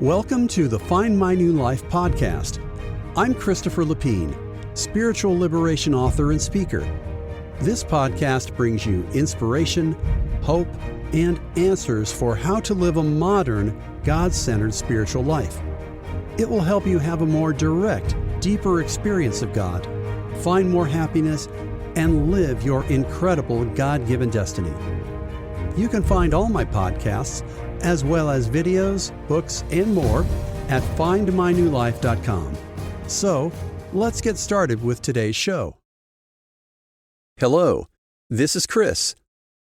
Welcome to the Find My New Life podcast. I'm Christopher Lapine, spiritual liberation author and speaker. This podcast brings you inspiration, hope, and answers for how to live a modern, God-centered spiritual life. It will help you have a more direct, deeper experience of God, find more happiness, and live your incredible God-given destiny. You can find all my podcasts, as well as videos, books, and more at findmynewlife.com. So, let's get started with today's show. Hello, this is Chris.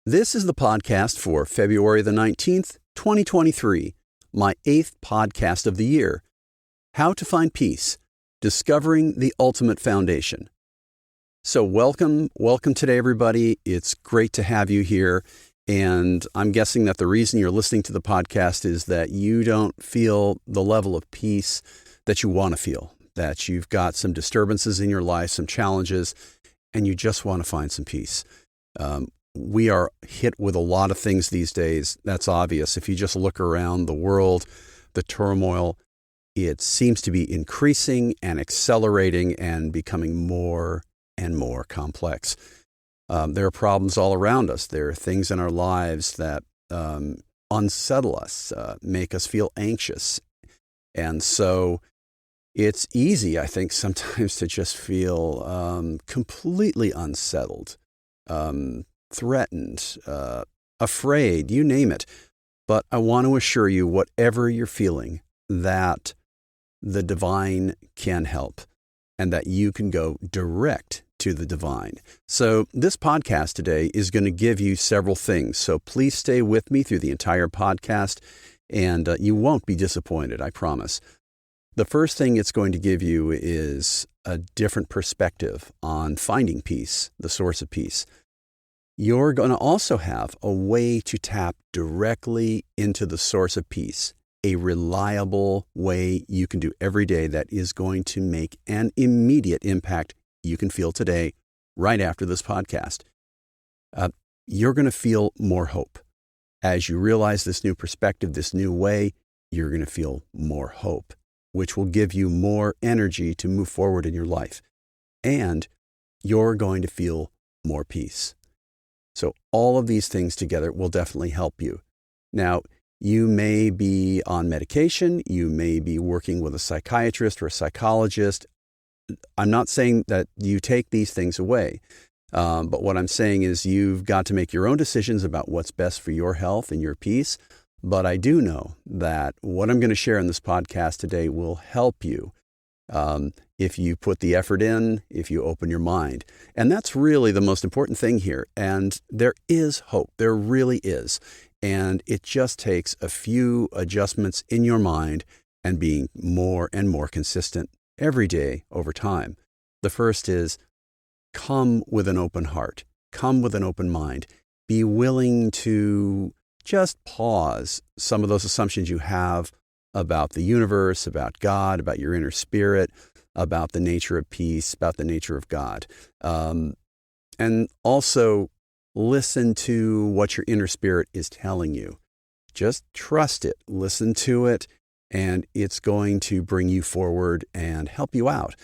This is the podcast for February the 19th, 2023, my 8th podcast of the year. How to Find Peace, Discovering the Ultimate Foundation. So welcome today, everybody. It's great to have you here. And I'm guessing that the reason you're listening to the podcast is that you don't feel the level of peace that you want to feel, that you've got some disturbances in your life, some challenges, and you just want to find some peace. We are hit with a lot of things these days. That's obvious. If you just look around the world, the turmoil, it seems to be increasing and accelerating and becoming more and more complex. There are problems all around us. There are things in our lives that unsettle us, make us feel anxious. And so it's easy, I think, sometimes to just feel completely unsettled, threatened, afraid, you name it. But I want to assure you, whatever you're feeling, that the divine can help and that you can go direct to the divine. So this podcast today is going to give you several things. So please stay with me through the entire podcast and you won't be disappointed, I promise. The first thing it's going to give you is a different perspective on finding peace, the source of peace. You're going to also have a way to tap directly into the source of peace, a reliable way you can do every day that is going to make an immediate impact you can feel today, right after this podcast. You're going to feel more hope. As you realize this new perspective, this new way, you're going to feel more hope, which will give you more energy to move forward in your life. And you're going to feel more peace. So all of these things together will definitely help you. Now, you may be on medication. You may be working with a psychiatrist or a psychologist. I'm not saying that you take these things away, but what I'm saying is you've got to make your own decisions about what's best for your health and your peace. But I do know that what I'm going to share in this podcast today will help you if you put the effort in, if you open your mind. And that's really the most important thing here. And there is hope. There really is. And it just takes a few adjustments in your mind and being more and more consistent every day over time. The first is come with an open heart, come with an open mind. Be willing to just pause some of those assumptions you have about the universe, about God, about your inner spirit, about the nature of peace, about the nature of God. And also listen to what your inner spirit is telling you. Just trust it, listen to it, and it's going to bring you forward and help you out.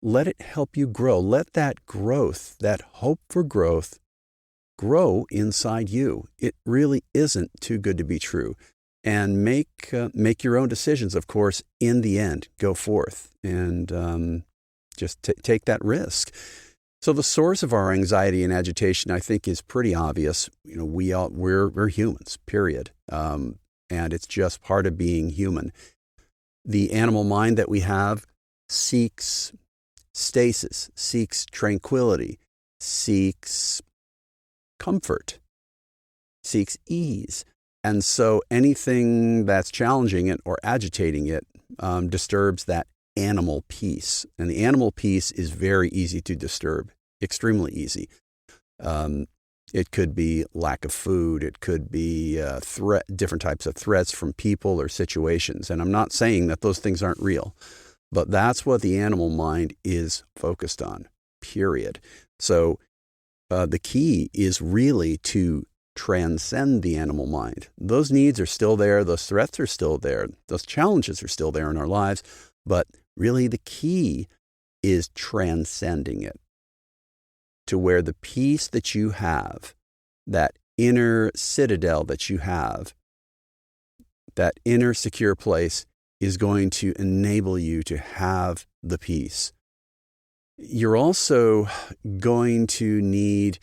Let it help you grow. Let that growth, that hope for growth, grow inside you. It really isn't too good to be true. And make your own decisions, of course, in the end. Go forth and just take that risk. So the source of our anxiety and agitation, I think, is pretty obvious. You know, we're humans, period. And it's just part of being human. The animal mind that we have seeks stasis, seeks tranquility, seeks comfort, seeks ease. And so anything that's challenging it or agitating it disturbs that animal peace. And the animal peace is very easy to disturb, extremely easy. It could be lack of food. It could be different types of threats from people or situations. And I'm not saying that those things aren't real, but that's what the animal mind is focused on, period. So the key is really to transcend the animal mind. Those needs are still there. Those threats are still there. Those challenges are still there in our lives. But really the key is transcending it to where the peace that you have, that inner citadel that you have, that inner secure place is going to enable you to have the peace. You're also going to need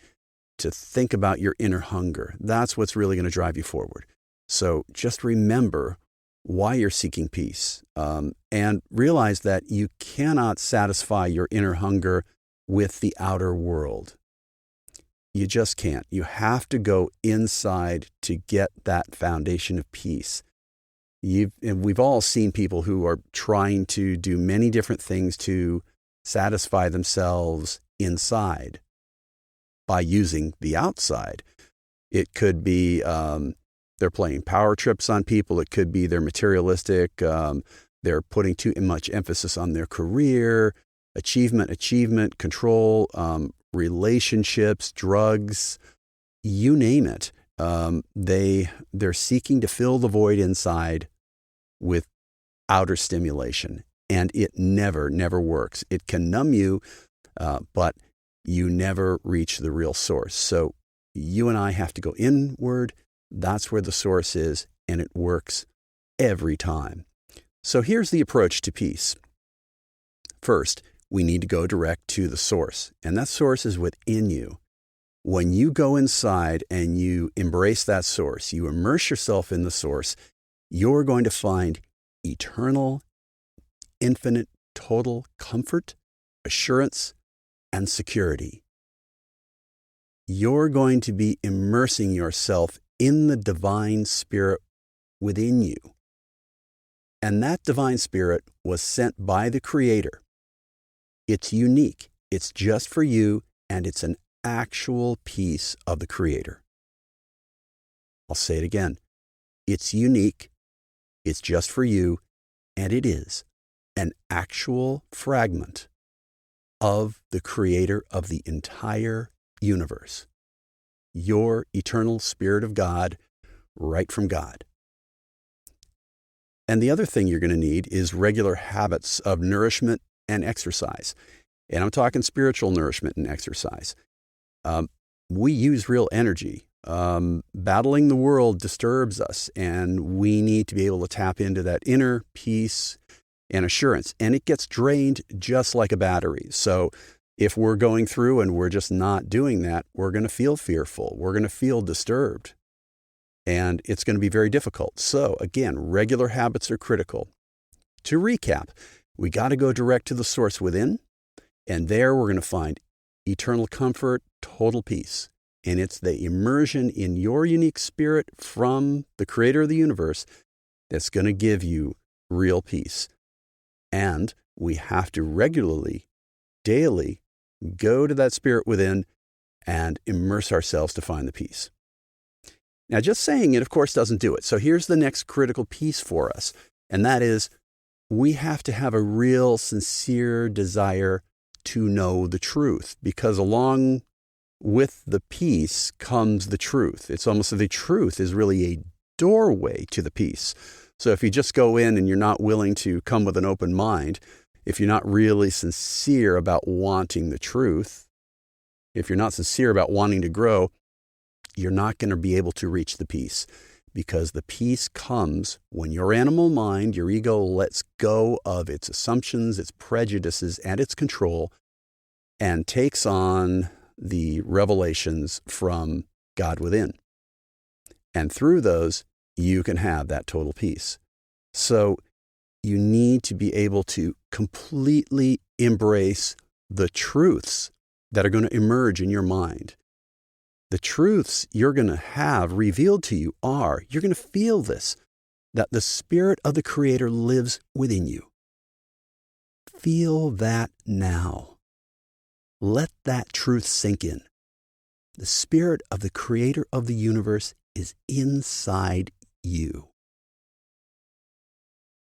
to think about your inner hunger. That's what's really going to drive you forward. So just remember why you're seeking peace, and realize that you cannot satisfy your inner hunger with the outer world. You just can't. You have to go inside to get that foundation of peace. And we've all seen people who are trying to do many different things to satisfy themselves inside by using the outside. It could be they're playing power trips on people. It could be they're materialistic. They're putting too much emphasis on their career, achievement, control, relationships, drugs, you name it. They're seeking to fill the void inside with outer stimulation, and it never works. It can numb you, but you never reach the real source. So you and I have to go inward. That's where the source is, and it works every time. So here's the approach to peace. First, we need to go direct to the source, and that source is within you. When you go inside and you embrace that source, you immerse yourself in the source, you're going to find eternal, infinite, total comfort, assurance, and security. You're going to be immersing yourself in the divine spirit within you. And that divine spirit was sent by the Creator. It's unique. It's just for you, and it's an actual piece of the Creator. I'll say it again. It's unique. It's just for you, and it is an actual fragment of the Creator of the entire universe. Your eternal Spirit of God, right from God. And the other thing you're going to need is regular habits of nourishment and exercise. And I'm talking spiritual nourishment and exercise. We use real energy. Battling the world disturbs us, and we need to be able to tap into that inner peace and assurance. And it gets drained just like a battery. So if we're going through and we're just not doing that, we're going to feel fearful. We're going to feel disturbed. And it's going to be very difficult. So again, regular habits are critical. To recap, we got to go direct to the source within. And there we're going to find eternal comfort, total peace. And it's the immersion in your unique spirit from the Creator of the universe that's going to give you real peace. And we have to regularly, daily, go to that spirit within and immerse ourselves to find the peace. Now, just saying it, of course, doesn't do it. So here's the next critical piece for us. And that is, we have to have a real, sincere desire to know the truth, because along with the peace comes the truth. It's almost like the truth is really a doorway to the peace. So if you just go in and you're not willing to come with an open mind, if you're not really sincere about wanting the truth, if you're not sincere about wanting to grow, you're not going to be able to reach the peace, because the peace comes when your animal mind, your ego, lets go of its assumptions, its prejudices, and its control, and takes on the revelations from God within. And through those, you can have that total peace. So you need to be able to completely embrace the truths that are going to emerge in your mind. The truths you're going to have revealed to you are, you're going to feel this, that the Spirit of the Creator lives within you. Feel that now. Let that truth sink in. The Spirit of the Creator of the universe is inside you.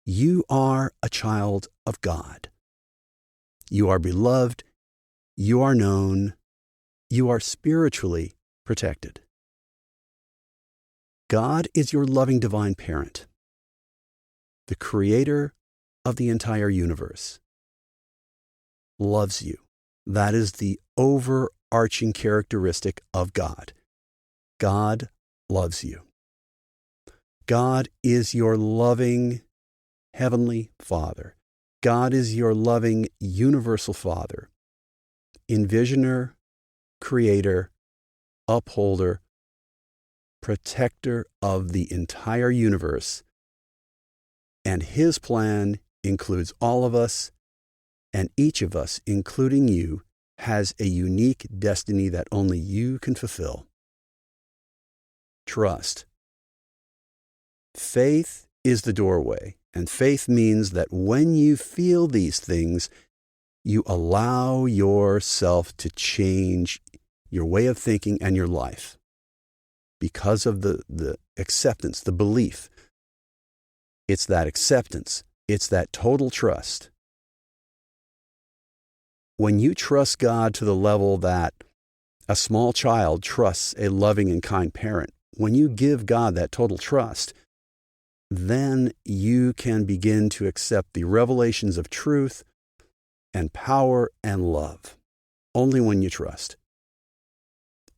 You are a child of God. You are beloved. You are known. You are spiritually protected. God is your loving divine parent, the creator of the entire universe, loves you. That is the overarching characteristic of God. God loves you. God is your loving Heavenly Father. God is your loving universal Father, envisioner, creator, upholder, protector of the entire universe. And His plan includes all of us, and each of us, including you, has a unique destiny that only you can fulfill. Trust. Faith is the doorway, and faith means that when you feel these things, you allow yourself to change your way of thinking and your life because of the acceptance, the belief. It's that acceptance. It's that total trust. When you trust God to the level that a small child trusts a loving and kind parent, when you give God that total trust, then you can begin to accept the revelations of truth and power and love. Only when you trust.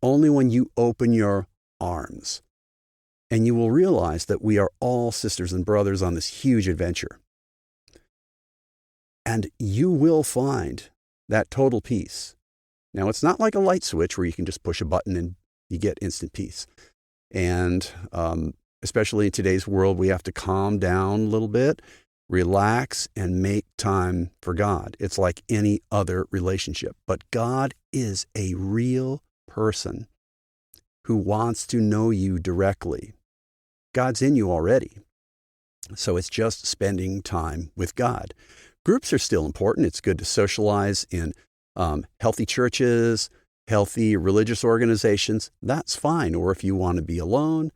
Only when you open your arms. And you will realize that we are all sisters and brothers on this huge adventure. And you will find that total peace. Now, it's not like a light switch where you can just push a button and you get instant peace. And especially in today's world, we have to calm down a little bit, relax, and make time for God. It's like any other relationship. But God is a real person who wants to know you directly. God's in you already. So it's just spending time with God. Groups are still important. It's good to socialize in healthy churches, healthy religious organizations. That's fine. Or if you want to be alone,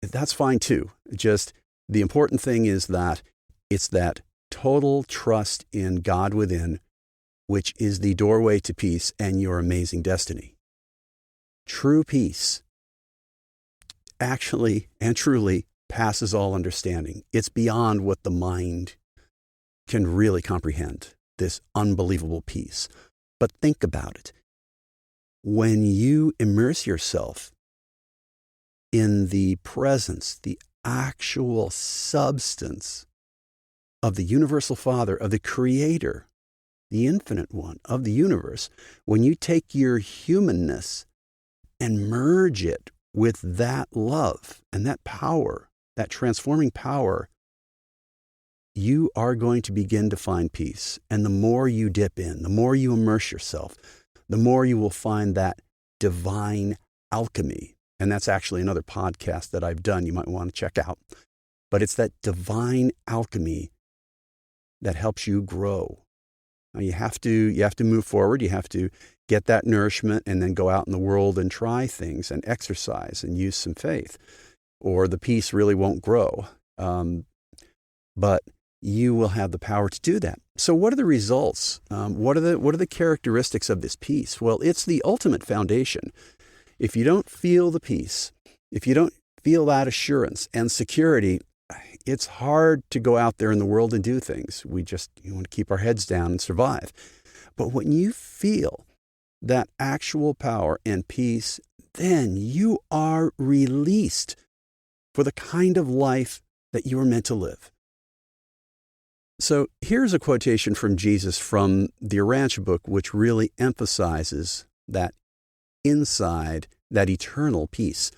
that's fine too. Just the important thing is that it's that total trust in God within, which is the doorway to peace and your amazing destiny. True peace actually and truly passes all understanding. It's beyond what the mind can really comprehend, this unbelievable peace. But think about it. When you immerse yourself in the presence, the actual substance of the universal Father, of the Creator, the Infinite One of the universe, when you take your humanness and merge it with that love and that power, that transforming power, you are going to begin to find peace. And the more you dip in, the more you immerse yourself, the more you will find that divine alchemy. And that's actually another podcast that I've done you might want to check out. But it's that divine alchemy that helps you grow. Now you have to move forward. You have to get that nourishment and then go out in the world and try things and exercise and use some faith, or the peace really won't grow. But you will have the power to do that. So what are the results? What are the characteristics of this peace? Well, it's the ultimate foundation. If you don't feel the peace, if you don't feel that assurance and security, it's hard to go out there in the world and do things. You want to keep our heads down and survive. But when you feel that actual power and peace, then you are released for the kind of life that you are meant to live. So here's a quotation from Jesus from the Urantia book, which really emphasizes that inside, that eternal peace.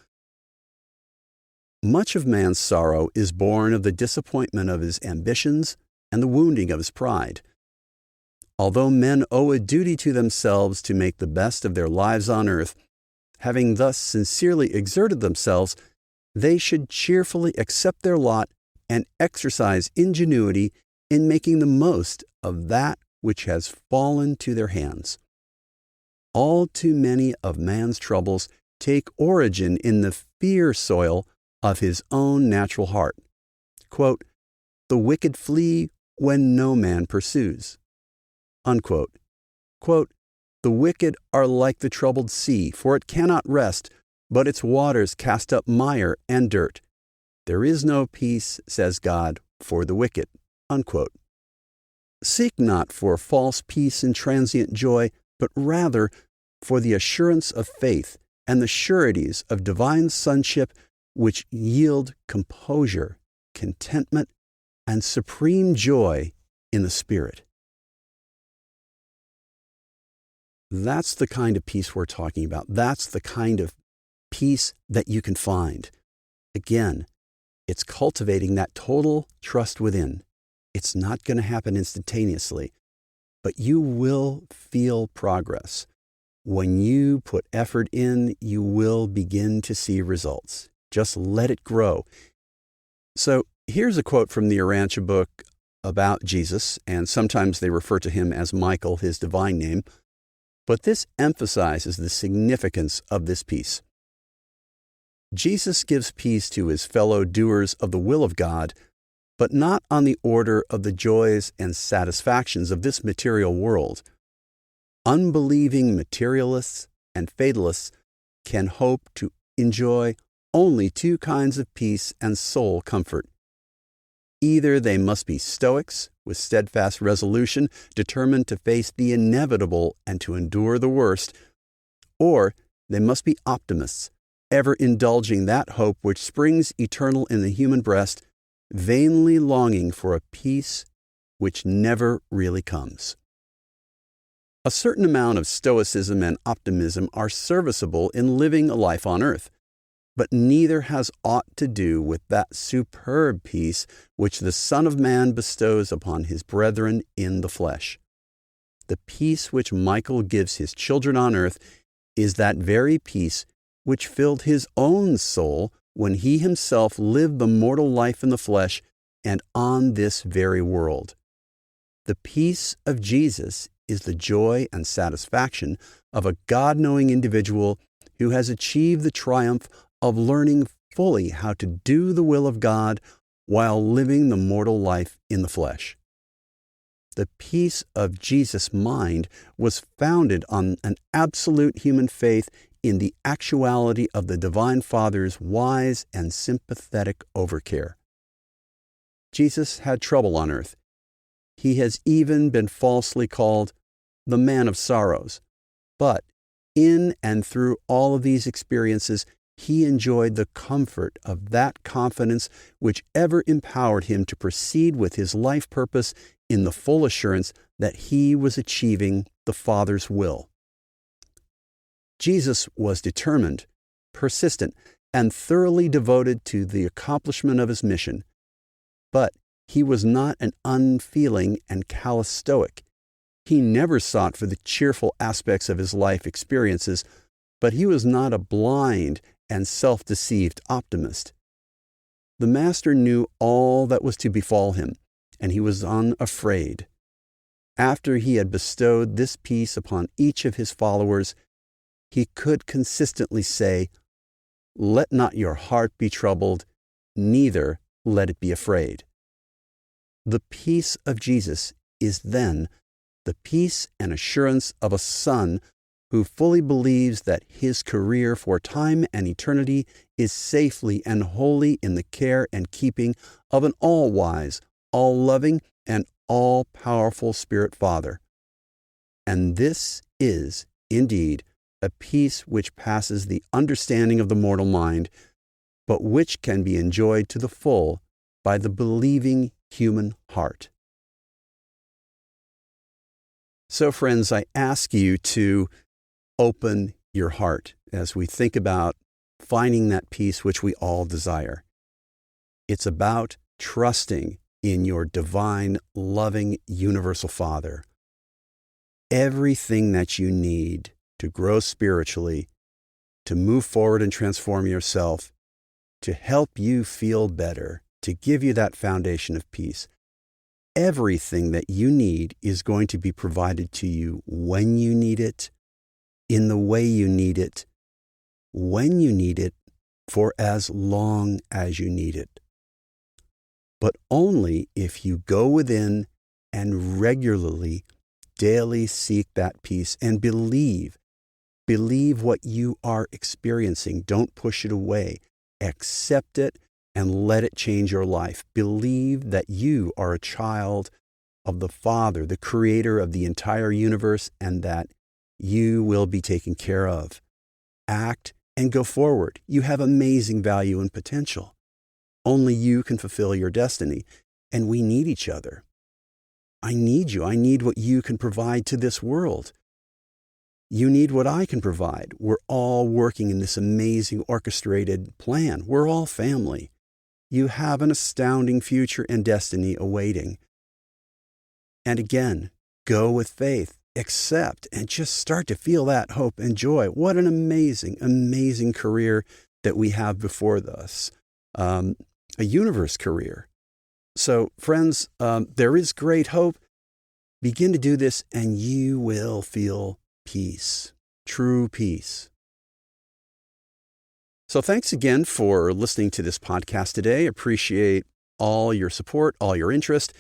Much of man's sorrow is born of the disappointment of his ambitions and the wounding of his pride. Although men owe a duty to themselves to make the best of their lives on earth, having thus sincerely exerted themselves, they should cheerfully accept their lot and exercise ingenuity in making the most of that which has fallen to their hands. All too many of man's troubles take origin in the fear soil of his own natural heart. Quote, "The wicked flee when no man pursues." Unquote. Quote, "The wicked are like the troubled sea, for it cannot rest but its waters cast up mire and dirt. There is no peace, says God, for the wicked." Unquote. Seek not for false peace and transient joy, but rather for the assurance of faith and the sureties of divine sonship, which yield composure, contentment, and supreme joy in the Spirit. That's the kind of peace we're talking about. That's the kind of peace that you can find. Again, it's cultivating that total trust within. It's not going to happen instantaneously, but you will feel progress. When you put effort in, you will begin to see results. Just let it grow. So here's a quote from the Urantia book about Jesus, and sometimes they refer to him as Michael, his divine name, but this emphasizes the significance of this peace. Jesus gives peace to his fellow doers of the will of God, but not on the order of the joys and satisfactions of this material world. Unbelieving materialists and fatalists can hope to enjoy only two kinds of peace and soul comfort. Either they must be Stoics with steadfast resolution, determined to face the inevitable and to endure the worst, or they must be optimists, ever indulging that hope which springs eternal in the human breast, vainly longing for a peace which never really comes. A certain amount of stoicism and optimism are serviceable in living a life on earth, but neither has aught to do with that superb peace which the Son of Man bestows upon his brethren in the flesh. The peace which Michael gives his children on earth is that very peace which filled his own soul when he himself lived the mortal life in the flesh and on this very world. The peace of Jesus is the joy and satisfaction of a God-knowing individual who has achieved the triumph of learning fully how to do the will of God while living the mortal life in the flesh. The peace of Jesus' mind was founded on an absolute human faith in the actuality of the Divine Father's wise and sympathetic overcare. Jesus had trouble on earth. He has even been falsely called the man of sorrows. But in and through all of these experiences, he enjoyed the comfort of that confidence which ever empowered him to proceed with his life purpose in the full assurance that he was achieving the Father's will. Jesus was determined, persistent, and thoroughly devoted to the accomplishment of his mission. But he was not an unfeeling and callous stoic. He never sought for the cheerful aspects of his life experiences, but he was not a blind and self-deceived optimist. The Master knew all that was to befall him, and he was unafraid. After he had bestowed this peace upon each of his followers, he could consistently say, "Let not your heart be troubled, neither let it be afraid." The peace of Jesus is then the peace and assurance of a son who fully believes that his career for time and eternity is safely and wholly in the care and keeping of an all-wise, all-loving, and all-powerful Spirit Father. And this is, indeed, a peace which passes the understanding of the mortal mind, but which can be enjoyed to the full by the believing human heart. So, friends, I ask you to open your heart as we think about finding that peace which we all desire. It's about trusting in your divine, loving, universal Father. Everything that you need to grow spiritually, to move forward and transform yourself, to help you feel better, to give you that foundation of peace. Everything that you need is going to be provided to you when you need it, in the way you need it, when you need it, for as long as you need it. But only if you go within and regularly, daily seek that peace and believe Believe what you are experiencing. Don't push it away. Accept it and let it change your life. Believe that you are a child of the Father, the creator of the entire universe, and that you will be taken care of. Act and go forward. You have amazing value and potential. Only you can fulfill your destiny, and we need each other. I need you. I need what you can provide to this world. You need what I can provide. We're all working in this amazing orchestrated plan. We're all family. You have an astounding future and destiny awaiting. And again, go with faith, accept, and just start to feel that hope and joy. What an amazing, amazing career that we have before us. A universe career. So, friends, there is great hope. Begin to do this and you will feel peace, true peace. So thanks again for listening to this podcast today. Appreciate all your support, all your interest.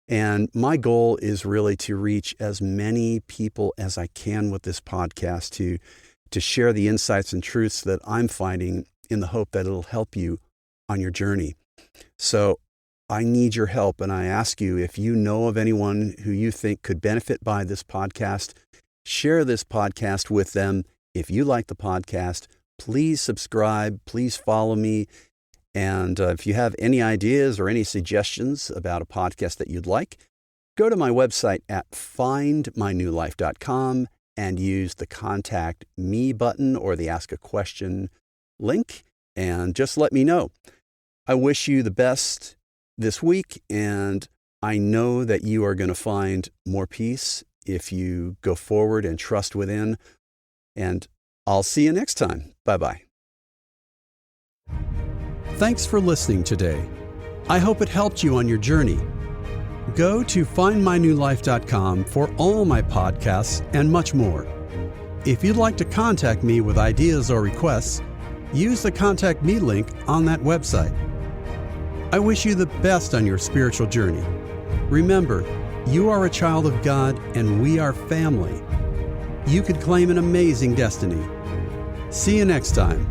And my goal is really to reach as many people as I can with this podcast to share the insights and truths that I'm finding in the hope that it'll help you on your journey. So I need your help, and I ask you, if you know of anyone who you think could benefit by this podcast, share this podcast with them. If you like the podcast, please subscribe, please follow me. And if you have any ideas or any suggestions about a podcast that you'd like, go to my website at findmynewlife.com and use the Contact Me button or the Ask a Question link, and just let me know. I wish you the best this week, and I know that you are going to find more peace if you go forward and trust within. And I'll see you next time. Bye-bye. Thanks for listening today. I hope it helped you on your journey. Go to findmynewlife.com for all my podcasts and much more. If you'd like to contact me with ideas or requests, use the Contact Me link on that website. I wish you the best on your spiritual journey. Remember, you are a child of God and we are family. You could claim an amazing destiny. See you next time.